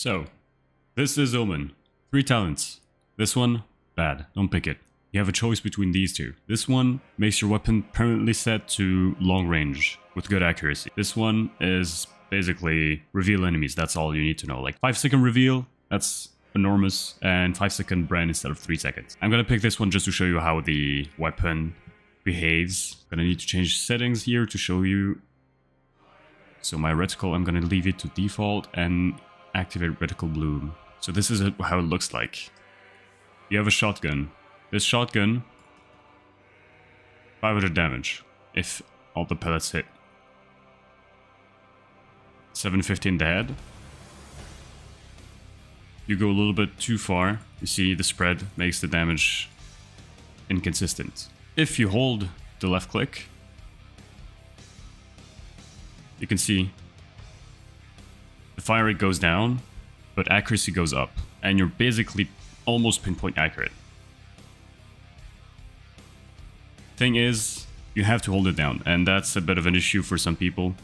So, this is Omen. 3 talents. This one, bad. Don't pick it. You have a choice between these two. This one makes your weapon permanently set to long range with good accuracy. This one is basically reveal enemies. That's all you need to know. Like 5-second reveal, that's enormous, and 5-second brand instead of 3 seconds. I'm gonna pick this one just to show you how the weapon behaves. I'm gonna need to change settings here to show you. So my reticle, I'm gonna leave it to default and activate reticle bloom. So this is how it looks like. You have a shotgun. This shotgun, 500 damage if all the pellets hit. 750 in the head. You go a little bit too far, you see the spread makes the damage inconsistent. If you hold the left click, you can see the fire rate goes down, but accuracy goes up, and you're basically almost pinpoint accurate. Thing is, you have to hold it down, and that's a bit of an issue for some people.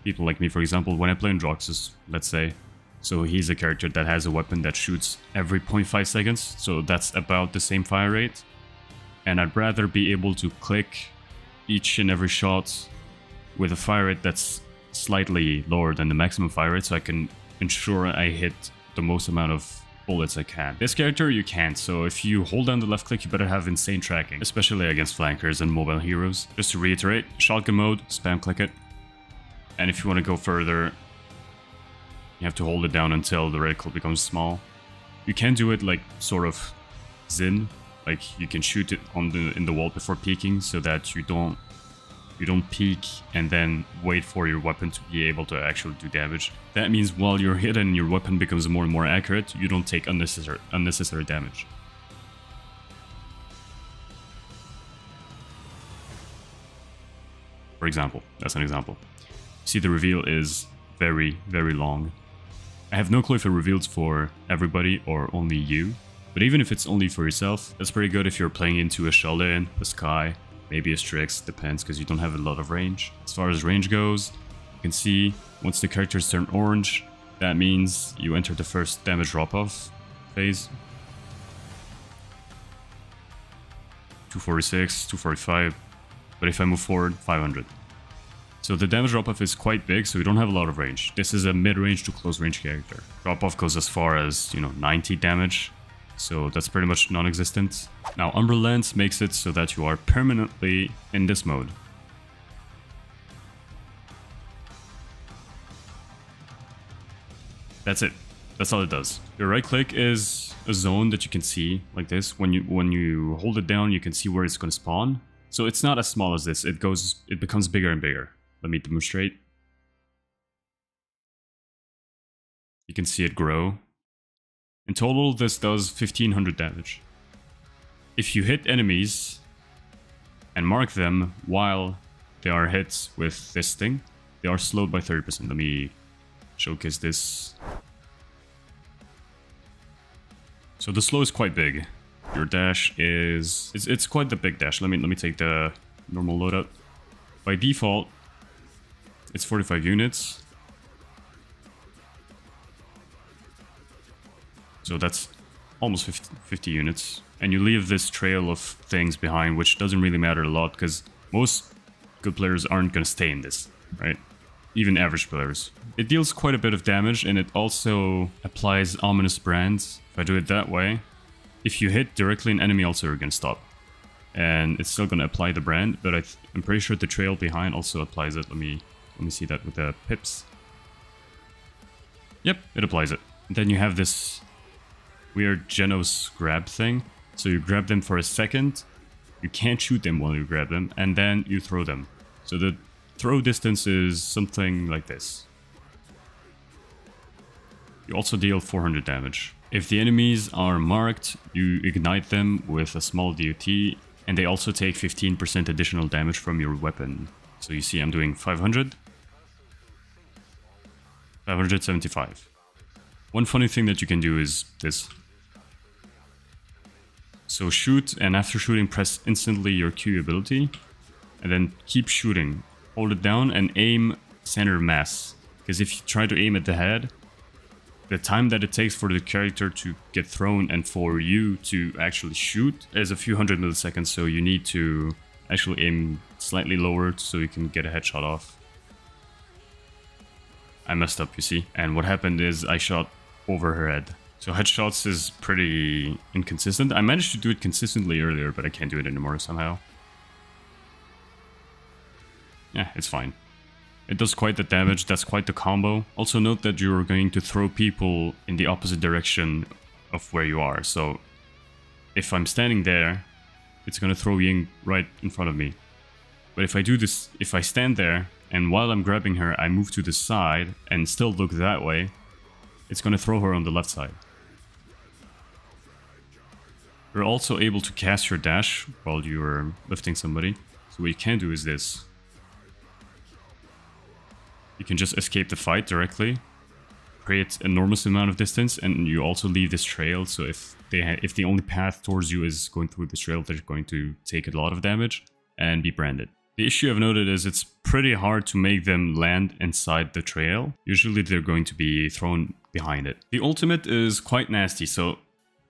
People like me, for example, when I play in Droxus, let's say. So he's a character that has a weapon that shoots every 0.5 seconds, so that's about the same fire rate. And I'd rather be able to click each and every shot with a fire rate that's slightly lower than the maximum fire rate, so I can ensure I hit the most amount of bullets I can. This character you can't, so if you hold down the left click you better have insane tracking, especially against flankers and mobile heroes. Just to reiterate, shotgun mode, spam click it. And if you want to go further, you have to hold it down until the reticle becomes small. You can do it like sort of Zin, like you can shoot it in the wall before peeking so that you don't peek and then wait for your weapon to be able to actually do damage. That means while you're hit and your weapon becomes more and more accurate, you don't take unnecessary damage. For example, that's an example. See, the reveal is very, very long. I have no clue if it reveals for everybody or only you, but even if it's only for yourself, that's pretty good if you're playing into a Sheldon, a Sky, maybe a Strix, depends, because you don't have a lot of range. As far as range goes, you can see once the characters turn orange, that means you enter the first damage drop-off phase. 246, 245, but if I move forward, 500. So the damage drop-off is quite big, so we don't have a lot of range. This is a mid-range to close-range character. Drop-off goes as far as, 90 damage. So that's pretty much non-existent. Now Umbral Lens makes it so that you are permanently in this mode. That's it. That's all it does. Your right click is a zone that you can see like this. When you hold it down, you can see where it's going to spawn. So it's not as small as this. It becomes bigger and bigger. Let me demonstrate. You can see it grow. In total, this does 1500 damage. If you hit enemies and mark them while they are hit with this thing, they are slowed by 30%. Let me showcase this. So the slow is quite big. Your dash is... It's quite the big dash. Let me take the normal loadout. By default, it's 45 units. So that's almost 50 units. And you leave this trail of things behind, which doesn't really matter a lot, because most good players aren't going to stay in this, right? Even average players. It deals quite a bit of damage, and it also applies ominous brands. If I do it that way, if you hit directly an enemy, also you're going to stop. And it's still going to apply the brand, but I'm pretty sure the trail behind also applies it. Let me see that with the pips. Yep, it applies it. And then you have this weird Genos grab thing. So you grab them for a second, you can't shoot them while you grab them, and then you throw them. So the throw distance is something like this. You also deal 400 damage. If the enemies are marked, you ignite them with a small DOT, and they also take 15% additional damage from your weapon. So you see I'm doing 500, 575. One funny thing that you can do is this. So shoot, and after shooting press instantly your Q ability, and then keep shooting. Hold it down and aim center mass, because if you try to aim at the head, The time that it takes for the character to get thrown and for you to actually shoot is a few hundred milliseconds, so you need to actually aim slightly lower so you can get a headshot off. I messed up, you see, and what happened is I shot over her head. So headshots is pretty inconsistent. I managed to do it consistently earlier, but I can't do it anymore somehow. Yeah, it's fine. It does quite the damage, that's quite the combo. Also note that you're going to throw people in the opposite direction of where you are. So if I'm standing there, it's gonna throw Ying right in front of me. But if I do this, if I stand there, and while I'm grabbing her, I move to the side and still look that way, it's gonna throw her on the left side. You're also able to cast your dash while you're lifting somebody. So what you can do is this. You can just escape the fight directly, create enormous amount of distance, and you also leave this trail. So if the only path towards you is going through this trail, they're going to take a lot of damage and be branded. The issue I've noted is it's pretty hard to make them land inside the trail. Usually they're going to be thrown behind it. The ultimate is quite nasty. So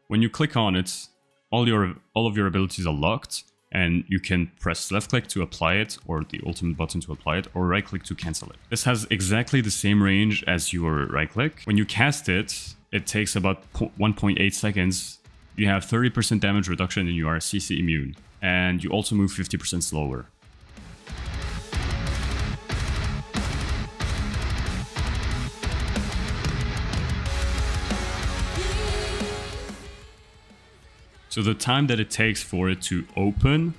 when you click on it, all of your abilities are locked. And you can press left click to apply it, or the ultimate button to apply it, or right click to cancel it. This has exactly the same range as your right click. When you cast it, it takes about 1.8 seconds. You have 30% damage reduction and you are CC immune. And you also move 50% slower. So the time that it takes for it to open,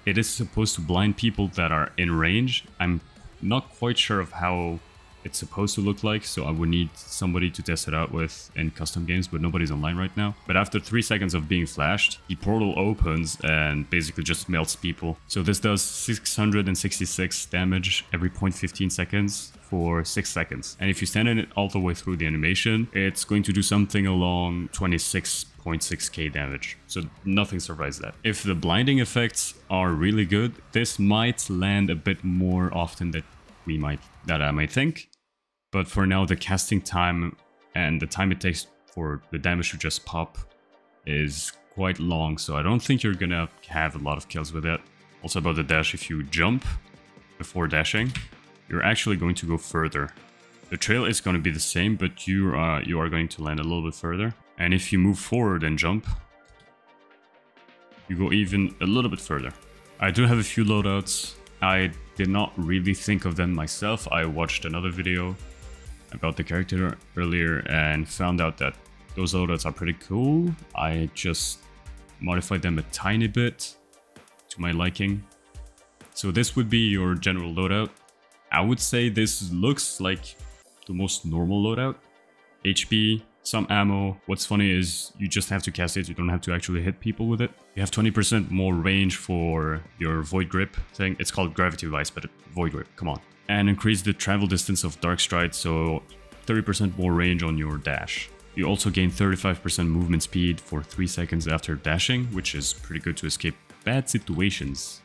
it is supposed to blind people that are in range. I'm not quite sure of how it's supposed to look like, so I would need somebody to test it out with in custom games, but nobody's online right now. But after 3 seconds of being flashed, the portal opens and basically just melts people. So this does 666 damage every 0.15 seconds for 6 seconds. And if you stand in it all the way through the animation, it's going to do something along 26.6k damage. So nothing survives that. If the blinding effects are really good, this might land a bit more often than I might think. But for now, the casting time and the time it takes for the damage to just pop is quite long, so I don't think you're gonna have a lot of kills with it. Also about the dash, if you jump before dashing, you're actually going to go further. The trail is going to be the same, but you are going to land a little bit further. And if you move forward and jump, you go even a little bit further. I do have a few loadouts. I did not really think of them myself. I watched another video about the character earlier and found out that those loadouts are pretty cool. I just modified them a tiny bit to my liking. So this would be your general loadout. I would say this looks like the most normal loadout. HP, some ammo. What's funny is you just have to cast it, you don't have to actually hit people with it. You have 20% more range for your Void Grip thing. It's called Gravity Vice, but Void Grip, come on. And increase the travel distance of Dark Stride, so 30% more range on your dash. You also gain 35% movement speed for 3 seconds after dashing, which is pretty good to escape bad situations.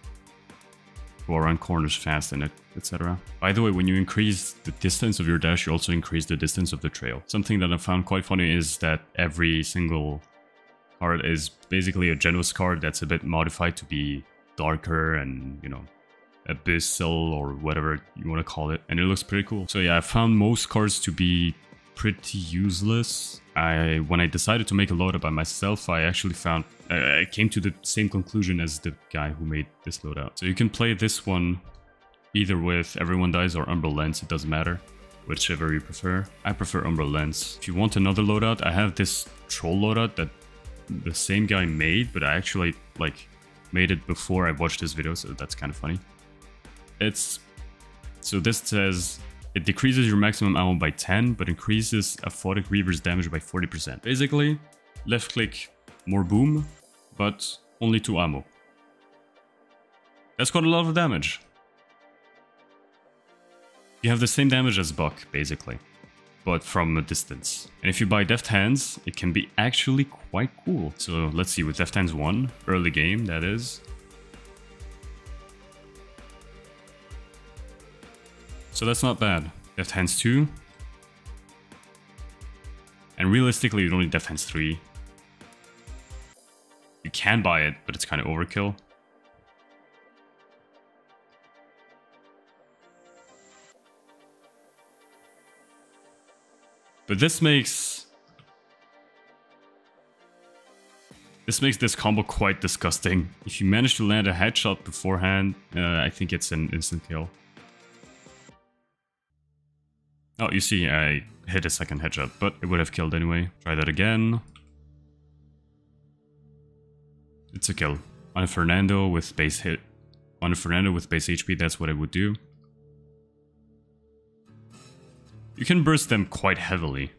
Go around corners fast and etc. By the way, when you increase the distance of your dash, you also increase the distance of the trail. Something that I found quite funny is that every single card is basically a Genos card that's a bit modified to be darker and, you know, abyssal or whatever you want to call it. And it looks pretty cool. So yeah, I found most cards to be pretty useless. When I decided to make a loadout by myself, I actually found I came to the same conclusion as the guy who made this loadout. So you can play this one either with Everyone Dies or Umbral Lens, it doesn't matter, whichever you prefer. I prefer Umbral Lens. If you want another loadout, I have this troll loadout that the same guy made, but I actually made it before I watched this video, so that's kind of funny. So this says it decreases your maximum ammo by 10, but increases Aphotic Reaver's damage by 40%. Basically, left click, more boom, but only 2 ammo. That's quite a lot of damage. You have the same damage as Buck, basically, but from a distance. And if you buy Deft Hands, it can be actually quite cool. So let's see, with Deft Hands 1, early game, that is. So that's not bad. Deft Hands 2. And realistically, you don't need defense 3. You can buy it, but it's kind of overkill. But this makes this combo quite disgusting. If you manage to land a headshot beforehand, I think it's an instant kill. Oh, you see, I hit a second headshot, but it would have killed anyway. Try that again. It's a kill. On a Fernando with base hit. On a Fernando with base HP, that's what I would do. You can burst them quite heavily.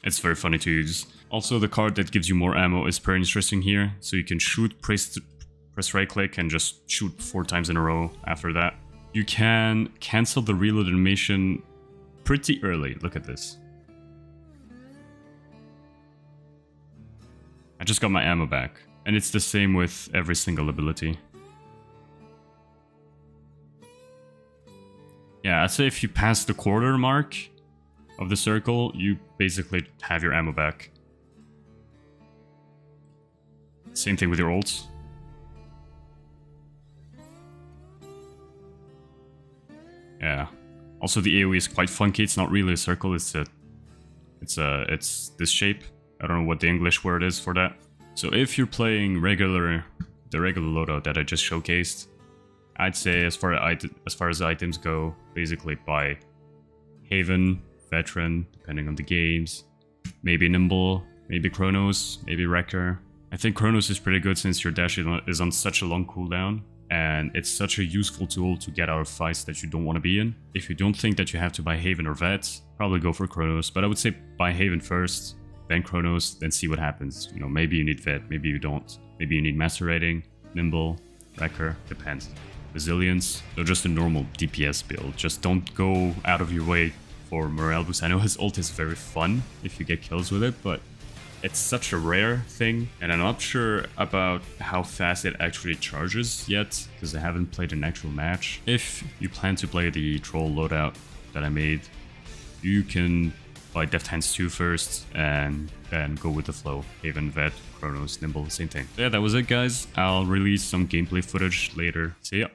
It's very funny to use. Also, the card that gives you more ammo is pretty interesting here. So you can shoot, press right click, and just shoot 4 times in a row after that. You can cancel the reload animation pretty early. Look at this. I just got my ammo back. And it's the same with every single ability. Yeah, I'd say if you pass the quarter mark of the circle, you basically have your ammo back. Same thing with your ults. Yeah. Also, the AoE is quite funky. It's not really a circle. It's this shape. I don't know what the English word is for that. So if you're playing the regular loadout that I just showcased, I'd say as far as items go, basically buy Haven, Veteran, depending on the games, maybe Nimble, maybe Chronos, maybe Wrecker. I think Chronos is pretty good since your dash is on such a long cooldown, and it's such a useful tool to get out of fights that you don't want to be in. If you don't think that you have to buy Haven or Vet, probably go for Chronos, but I would say buy Haven first, then Chronos, then see what happens. You know, maybe you need Vet, maybe you don't. Maybe you need Master Rating, Nimble, Wrecker, depends. Resilience, so just a normal DPS build. Just don't go out of your way for morale boost. I know his ult is very fun if you get kills with it, but it's such a rare thing, and I'm not sure about how fast it actually charges yet, because I haven't played an actual match. If you plan to play the troll loadout that I made, you can buy Deft Hands 2 first, and then go with the flow. Haven, Vet, Chronos, Nimble, same thing. So yeah, that was it guys. I'll release some gameplay footage later. See ya.